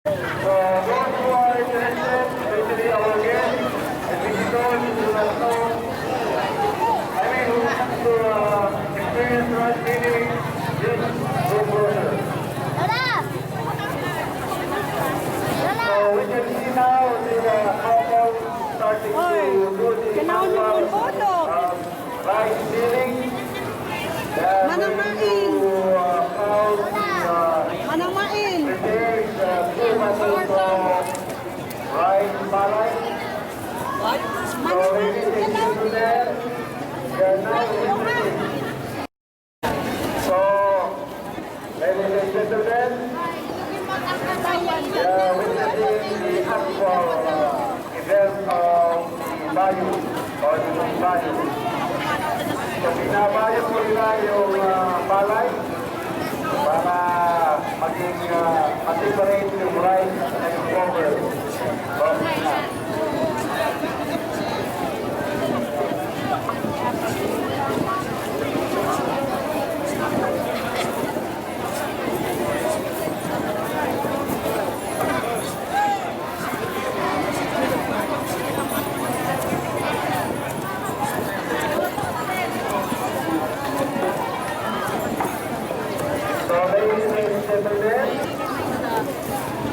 So those who are interested, especially our guests and visitors who do not know, I mean who want to experience rice feeding, just go further. So we can see now the couple starting to do the manual rice feeding. Manang-main. Manang-main. Prepare the rice balay. So ladies and gentlemen, we are now witnessing. So ladies and gentlemen, we are witnessing the actual event of the bayo or the bayo. So binabayo po nila yung balay para maging ma-separate yung rice and yung cover.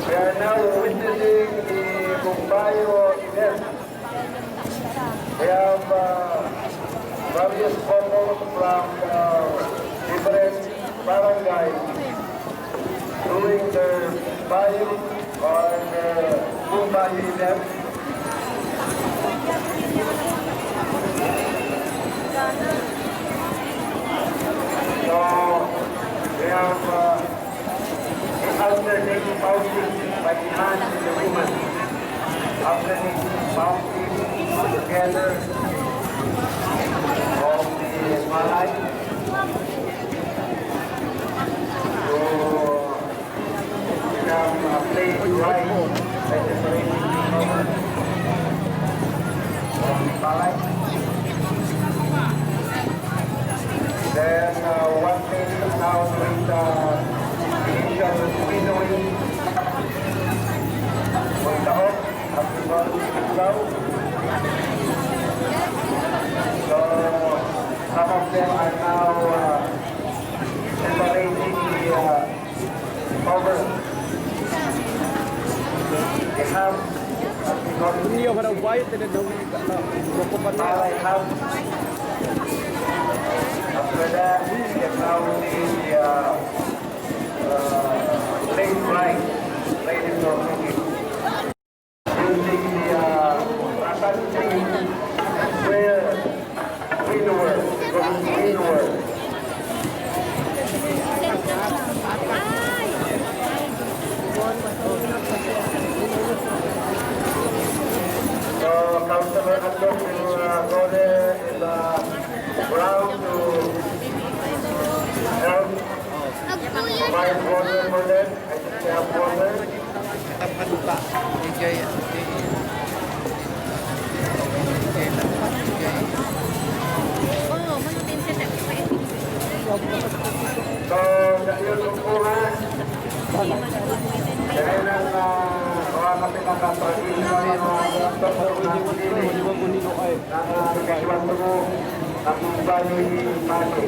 We are now witnessing the Bumbayo event. We have various couples from different barangays doing their bayo or Bumbayo event. So we have alternating bounties by the man and the woman. Alternating bounties together of the malay. So we have a plate right by separating the cover of the malay. Then one thing is now with initial winnowing mun-toop at Ifugao. So some of them are now separating the cover. They have after that, we can now see the plate rice, plate for cooking. Using the rotating square windower, windower. So, customer adult will go there and brown to help provide water for them. I think they have water. So, yun yung kuras. Kaya nang mga pinaka-traditional na pagkakas na pinili na kailangan mo ang bayoy pati.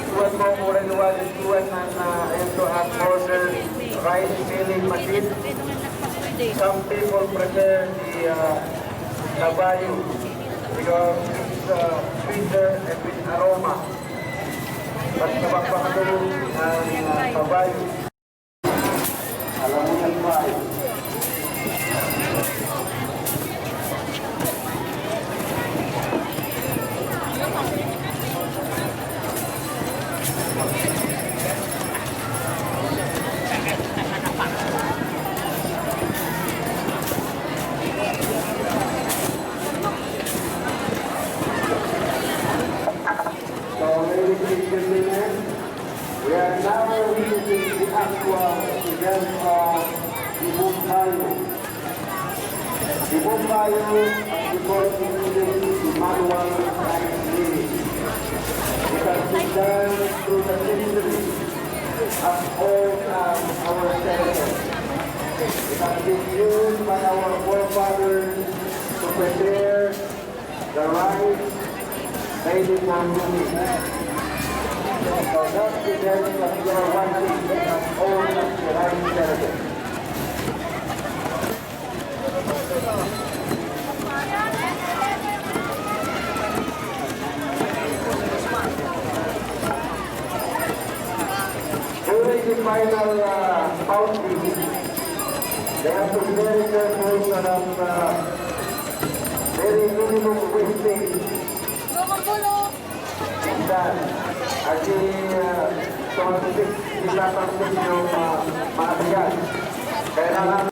Tuwan mo mura luwan na ito ang order rice filling machine. Some people prefer the bayo because it's sweeter and with aroma. But napapakatulong ang kabayo. Alam mo yan ba? We are now using the actual event of the mun-tayo. The mun-tayo, as we call it in English, the manual rice milling. It has been done through the centuries as old as our cells. has been used by our forefathers to prepare the rice ready for cooking. So that's the dish that we are watching as old as the rice ceremony. During the final pounding, they have to be very careful to have very minimum wastage in that. At the so, 6 yung mga bigas. Kailangan